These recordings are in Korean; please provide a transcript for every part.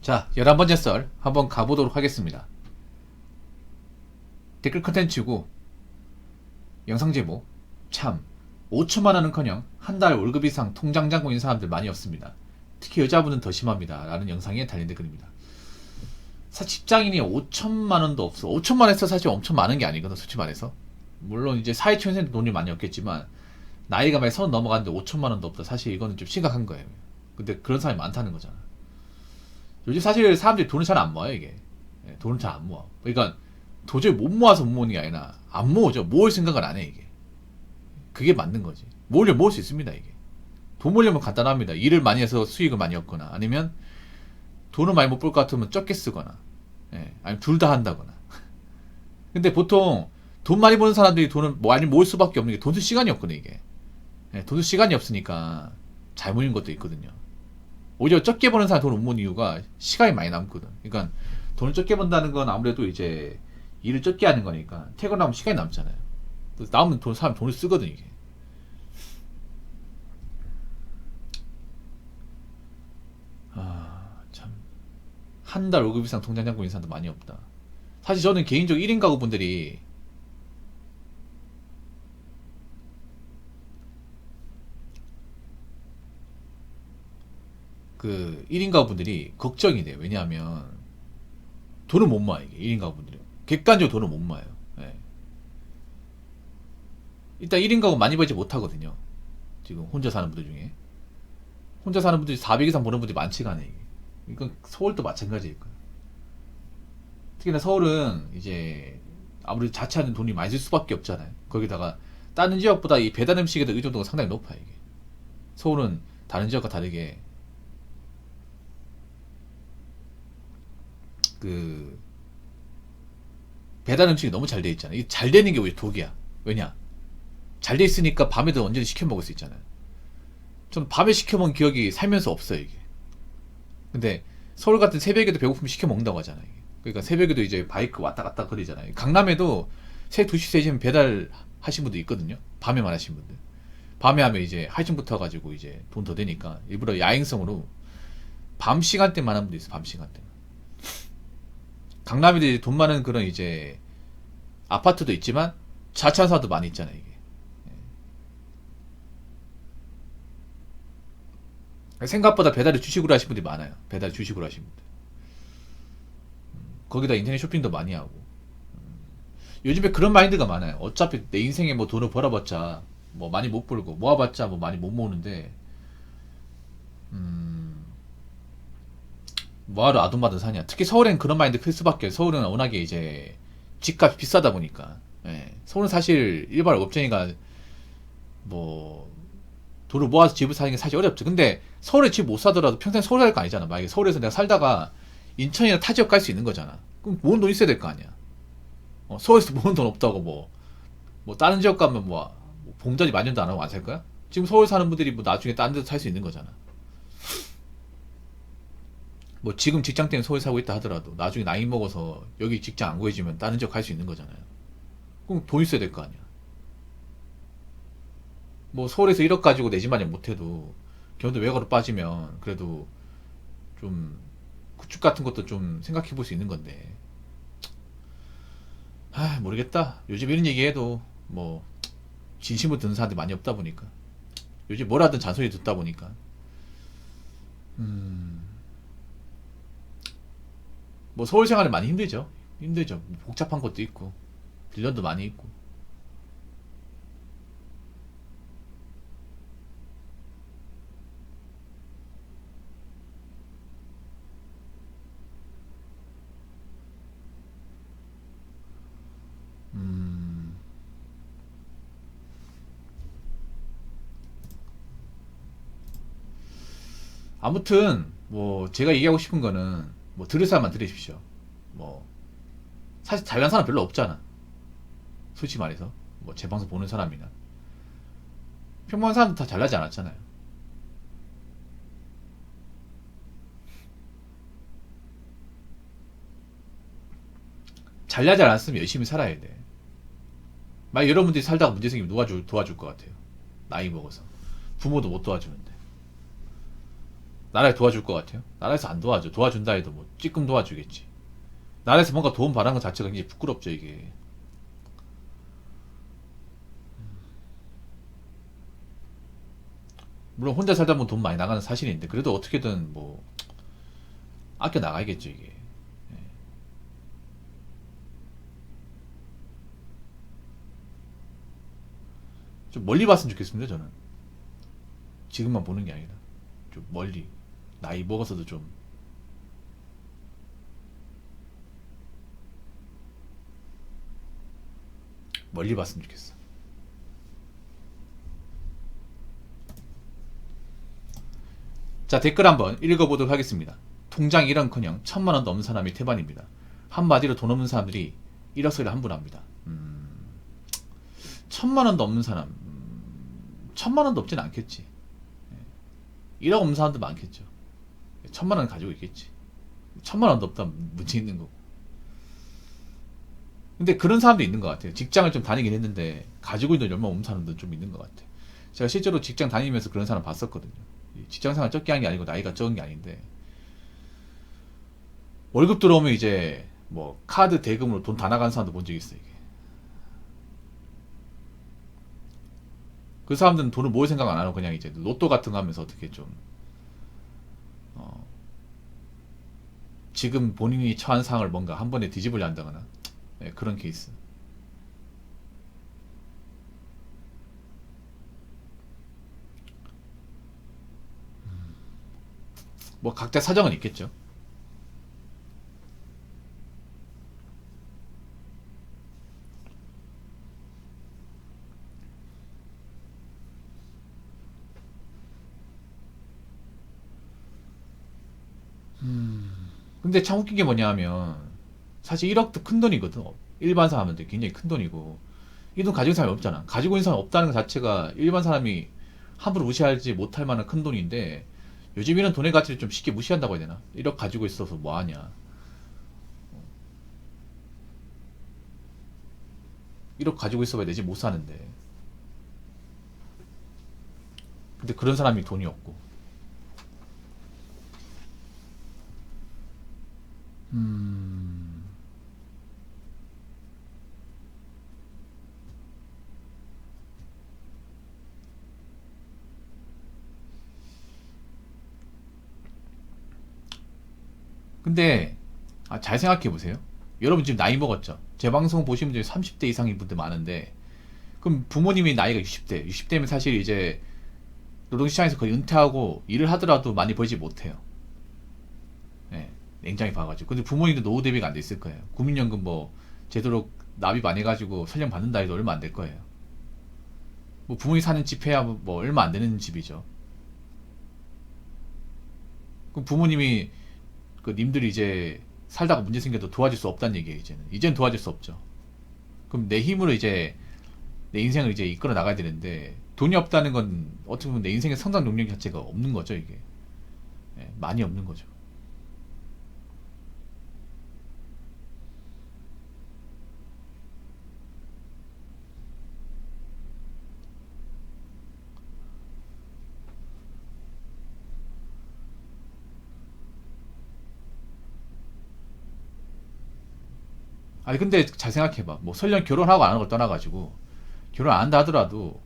자, 11번째 썰 한번 가보도록 하겠습니다. 댓글 컨텐츠고 영상 제목 참 5천만원은커녕 한 달 월급 이상 통장 잔고인 사람들 많이 없습니다. 특히 여자분은 더 심합니다. 라는 영상에 달린 댓글입니다. 사실 직장인이 5천만원도 없어. 5천만 원에서 사실 엄청 많은 게 아니거든, 솔직히 말해서. 물론 이제 사회초년생도 돈이 많이 없겠지만 나이가 만약 30 넘어갔는데 5천만원도 없다. 사실 이거는 좀 심각한 거예요. 근데 그런 사람이 많다는 거잖아. 요즘 사실 사람들이 돈을 잘 안 모아요, 이게. 돈을 잘 안 모아. 그러니까 도저히 못 모아서 못 모으는 게 아니라 안 모으죠. 모을 생각을 안 해, 이게. 그게 맞는 거지. 모으려면 모을 수 있습니다, 이게. 돈 모으려면 간단합니다. 일을 많이 해서 수익을 많이 얻거나 아니면 돈을 많이 못 벌 것 같으면 적게 쓰거나 아니면 둘 다 한다거나. 근데 보통 돈 많이 버는 사람들이 돈을 많이 모을 수밖에 없는 게 돈 쓸 시간이 없거든, 이게. 돈 쓸 시간이 없으니까 잘 모이는 것도 있거든요. 오히려 적게 버는 사람 돈을 못 모으는 이유가 시간이 많이 남거든. 그러니까 돈을 적게 번다는 건 아무래도 이제 일을 적게 하는 거니까 퇴근하면 시간이 남잖아요. 남은 돈 사람 돈을 쓰거든, 이게. 참. 한 달 월급 이상 통장 잔고 있는 사람도 많이 없다. 사실 저는 개인적으로 1인 가구분들이 그 1인 가구분들이 걱정이 돼요. 왜냐하면 돈을 못 모아, 이게. 1인 가구분들이 객관적으로 돈을 못 모아요. 예. 일단 1인 가구 많이 벌지 못하거든요. 지금 혼자 사는 분들 중에 혼자 사는 분들이 400 이상 버는 분들이 많지가 않아요, 이게. 이건 서울도 마찬가지일 거예요. 특히나 서울은 이제 아무래도 자취하는 돈이 많이 들 수밖에 없잖아요. 거기다가 다른 지역보다 이 배달 음식에 대한 의존도가 상당히 높아요, 이게. 서울은 다른 지역과 다르게 그 배달 음식이 너무 잘 돼 있잖아요. 이 잘 되는 게 오히려 독이야. 왜냐? 잘 돼 있으니까 밤에도 언제든 시켜 먹을 수 있잖아요. 전 밤에 시켜 먹은 기억이 살면서 없어요, 이게. 근데 서울 같은 새벽에도 배고프면 시켜 먹는다고 하잖아요, 이게. 그러니까 새벽에도 이제 바이크 왔다 갔다 거리잖아요. 강남에도 새벽 2시, 3시면 배달 하신 분도 있거든요. 밤에만 하신 분들. 밤에 하면 이제 할증부터 가지고 이제 돈 더 되니까 일부러 야행성으로 밤 시간대만 하는 분도 있어, 밤 시간대. 강남에도 이제 돈 많은 그런 이제 아파트도 있지만 자차사도 많이 있잖아요, 이게. 생각보다 배달을 주식으로 하신 분들이 많아요. 배달 주식으로 하신 분들. 거기다 인터넷 쇼핑도 많이 하고. 요즘에 그런 마인드가 많아요. 어차피 내 인생에 뭐 돈을 벌어봤자 뭐 많이 못 벌고 모아봤자 뭐 많이 못 모으는데 뭐하러 아둥바둥 사냐. 특히 서울엔 그런 마인드 클 수밖에. 서울은 워낙에 이제 집값이 비싸다 보니까. 서울은 사실 일반 업쟁이가 뭐 돈을 모아서 집을 사는 게 사실 어렵죠. 근데 서울에 집 못 사더라도 평생 서울 살 거 아니잖아. 만약에 서울에서 내가 살다가 인천이나 타 지역 갈 수 있는 거잖아. 그럼 모은 돈 있어야 될 거 아니야. 서울에서 모은 돈 없다고 뭐 다른 지역 가면 뭐 봉자리 마련도 안 하고 안 살 거야? 지금 서울 사는 분들이 뭐 나중에 다른 데서 살 수 있는 거잖아. 뭐 지금 직장 때문에 서울 살고 있다 하더라도 나중에 나이 먹어서 여기 직장 안 구해지면 다른 지역 갈 수 있는 거잖아요. 그럼 돈 있어야 될 거 아니야. 뭐 서울에서 1억 가지고 내 집 마련 못해도 경기도 외곽으로 빠지면 그래도 좀 구축 같은 것도 좀 생각해 볼 수 있는 건데. 모르겠다. 요즘 이런 얘기해도 뭐 진심으로 듣는 사람들이 많이 없다 보니까 요즘 뭘 하든 잔소리 듣다 보니까 뭐 서울 생활이 많이 힘들죠. 힘들죠. 복잡한 것도 있고 빌런도 많이 있고. 음, 아무튼 뭐 제가 얘기하고 싶은 거는 뭐 들을 사람만 들으십시오. 뭐 사실 잘난 사람 별로 없잖아. 솔직히 말해서 뭐 제 방송 보는 사람이나 평범한 사람도 다 잘나지 않았잖아요. 잘나지 않았으면 열심히 살아야 돼. 만약 여러분들이 살다가 문제 생기면 도와줄 것 같아요. 나이 먹어서 부모도 못 도와주는데. 나라에 도와줄 것 같아요? 나라에서 안 도와줘. 도와준다 해도 뭐 찌끔 도와주겠지. 나라에서 뭔가 도움 바라는 것 자체가 굉장히 부끄럽죠, 이게. 물론 혼자 살다 보면 돈 많이 나가는 사실인데 그래도 어떻게든 뭐 아껴 나가야겠죠, 이게. 좀 멀리 봤으면 좋겠습니다, 저는. 지금만 보는 게 아니라 좀 멀리, 나이 먹어서도 좀 멀리 봤으면 좋겠어. 자, 댓글 한번 읽어보도록 하겠습니다. 통장 1억커녕 1,000만원 넘는 사람이 태반입니다. 한마디로 돈 없는 사람들이 1억서리를 함부로합니다. 1,000만원 넘는 사람, 1,000만원도 없진 않겠지. 1억 없는 사람도 많겠죠. 1,000만원 가지고 있겠지. 1,000만원도 없다 문제 있는 거고. 근데 그런 사람도 있는 것 같아요. 직장을 좀 다니긴 했는데 가지고 있는 돈 얼마 없는 사람도 좀 있는 것 같아요. 제가 실제로 직장 다니면서 그런 사람 봤었거든요. 직장생활 적게 한 게 아니고 나이가 적은 게 아닌데 월급 들어오면 이제 뭐 카드 대금으로 돈 다 나가는 사람도 본 적 있어요. 이게. 그 사람들은 돈을 모을 생각 안 하고 그냥 이제 로또 같은 거 하면서 어떻게 좀 어, 지금 본인이 처한 상황을 뭔가 한 번에 뒤집으려 한다거나 네, 그런 케이스. 뭐 각자 사정은 있겠죠. 근데 참 웃긴 게 뭐냐 하면 사실 1억도 큰 돈이거든. 일반 사람한테 굉장히 큰 돈이고 이 돈 가지고 있는 사람이 없잖아. 가지고 있는 사람이 없다는 것 자체가 일반 사람이 함부로 무시하지 못할 만한 큰 돈인데 요즘 이런 돈의 가치를 좀 쉽게 무시한다고 해야 되나? 1억 가지고 있어서 뭐 하냐. 1억 가지고 있어봐야 내 집 못 사는데. 근데 그런 사람이 돈이 없고. 음. 근데 잘 생각해 보세요. 여러분 지금 나이 먹었죠? 제 방송 보시는 분들이 30대 이상인 분들 많은데 그럼 부모님이 나이가 60대, 60대면 사실 이제 노동시장에서 거의 은퇴하고 일을 하더라도 많이 벌지 못해요. 예, 냉장히 봐가지고. 근데 부모님도 노후 대비가 안 돼 있을 거예요. 국민연금 뭐 제대로 납입 안 해가지고 설령 받는다 해도 얼마 안 될 거예요. 뭐 부모님 사는 집 해야 뭐 얼마 안 되는 집이죠. 그럼 부모님이 그 님들이 이제 살다가 문제 생겨도 도와줄 수 없다는 얘기예요. 이제는 도와줄 수 없죠. 그럼 내 힘으로 이제 내 인생을 이제 이끌어 나가야 되는데 돈이 없다는 건 어떻게 보면 내 인생의 성장 능력 자체가 없는 거죠. 이게 많이 없는 거죠. 아니 근데 잘 생각해봐. 뭐 설령 결혼하고 안 하는 걸 떠나가지고 결혼 안 한다 하더라도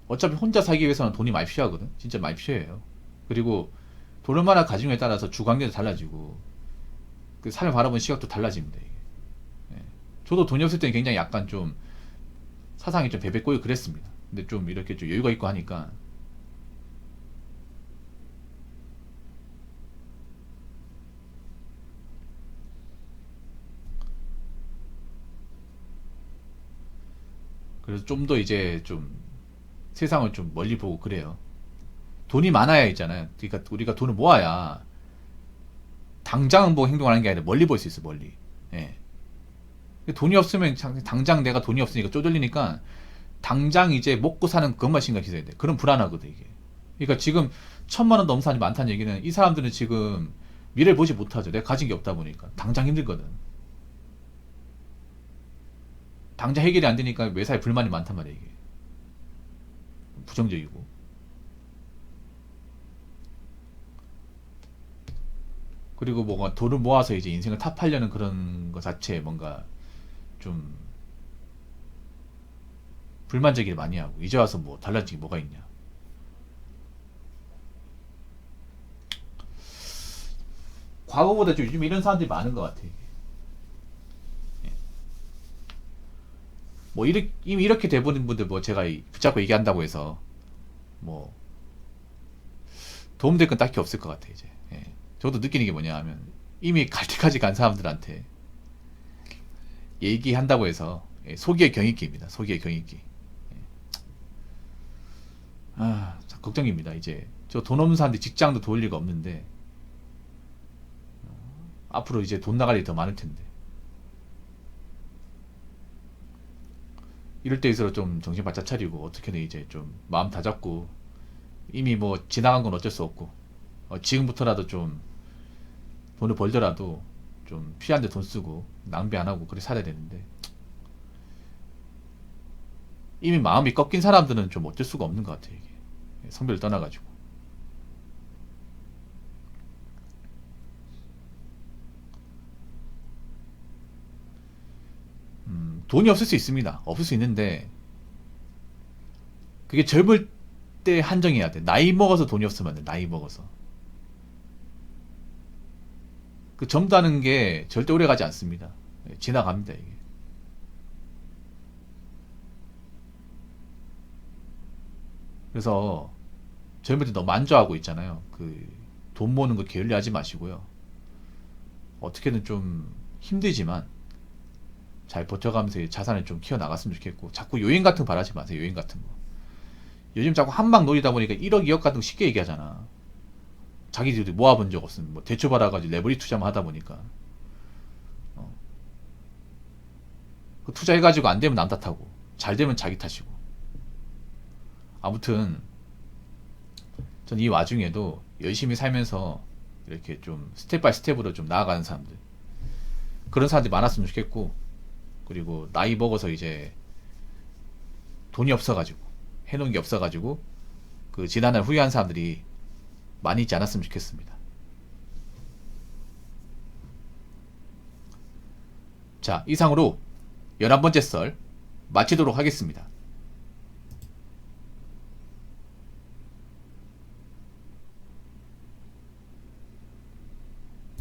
어차피 혼자 살기 위해서는 돈이 많이 필요하거든. 진짜 많이 필요해요. 그리고 돈 얼마나 가지느냐에 따라서 주관계도 달라지고 그 삶을 바라보는 시각도 달라집니다. 이게. 예. 저도 돈이 없을 때는 굉장히 약간 좀 사상이 좀 베베 꼬이고 그랬습니다. 근데 좀 이렇게 좀 여유가 있고 하니까 그래서 좀 더 이제 좀 세상을 좀 멀리 보고 그래요. 돈이 많아야 있잖아요. 그러니까 우리가 돈을 모아야 당장 뭐 행동하는 게 아니라 멀리 볼 수 있어, 멀리. 예. 돈이 없으면 당장 내가 돈이 없으니까 쪼들리니까 당장 이제 먹고 사는 그것만 신경 써야 돼. 그럼 불안하거든, 이게. 그러니까 지금 1,000만 원 넘는 사람이 많다는 얘기는 이 사람들은 지금 미래를 보지 못하죠. 내가 가진 게 없다 보니까. 당장 힘들거든. 당장 해결이 안 되니까 매사에 불만이 많단 말이야, 이게. 부정적이고. 그리고 뭔가 돈을 모아서 이제 인생을 타파하려는 그런 것 자체에 뭔가 좀 불만제기를 많이 하고, 이제 와서 뭐 달라진 게 뭐가 있냐. 과거보다 좀 요즘 이런 사람들이 많은 것 같아. 뭐 이미 이렇게 돼버린 분들 뭐 제가 붙잡고 얘기한다고 해서 뭐 도움될 건 딱히 없을 것 같아 이제. 예. 저도 느끼는 게 뭐냐 하면, 이미 갈 때까지 간 사람들한테 얘기한다고 해서 소기의 경익기입니다. 소기의 경익기. 참 걱정입니다. 이제 저 돈 없는 사람들 직장도 도울 리가 없는데 앞으로 이제 돈 나갈 일이 더 많을 텐데, 이럴 때일수록 좀 정신 바짝 차리고 어떻게든 이제 좀 마음 다잡고, 이미 뭐 지나간 건 어쩔 수 없고 지금부터라도 좀 돈을 벌더라도 좀 필요한데 돈 쓰고 낭비 안 하고 그래 살아야 되는데, 이미 마음이 꺾인 사람들은 좀 어쩔 수가 없는 것 같아요. 이게 성별을 떠나가지고. 돈이 없을 수 있습니다. 없을 수 있는데 그게 젊을 때 한정해야 돼. 나이 먹어서 돈이 없으면 안 돼. 나이 먹어서. 그 젊다는 게 절대 오래 가지 않습니다. 지나갑니다, 이게. 그래서 젊을 때 너무 만족하고 있잖아요. 그 돈 모으는 거 게을리하지 마시고요. 어떻게든 좀 힘들지만 잘 버텨가면서 자산을 좀 키워 나갔으면 좋겠고, 자꾸 요인 같은 거 바라지 마세요. 요인 같은 거. 요즘 자꾸 한 방 노리다 보니까 1억, 2억 같은 거 쉽게 얘기하잖아. 자기들이 모아본 적 없으면 뭐 대출 받아가지고 레버리 투자만 하다 보니까 어. 그 투자해가지고 안 되면 남 탓하고 잘 되면 자기 탓이고. 아무튼 전 이 와중에도 열심히 살면서 이렇게 좀 스텝 바이 스텝으로 좀 나아가는 사람들, 그런 사람들이 많았으면 좋겠고, 그리고 나이 먹어서 이제 돈이 없어가지고 해놓은 게 없어가지고 그 지난날 후회한 사람들이 많이 있지 않았으면 좋겠습니다. 자, 이상으로 11번째 썰 마치도록 하겠습니다.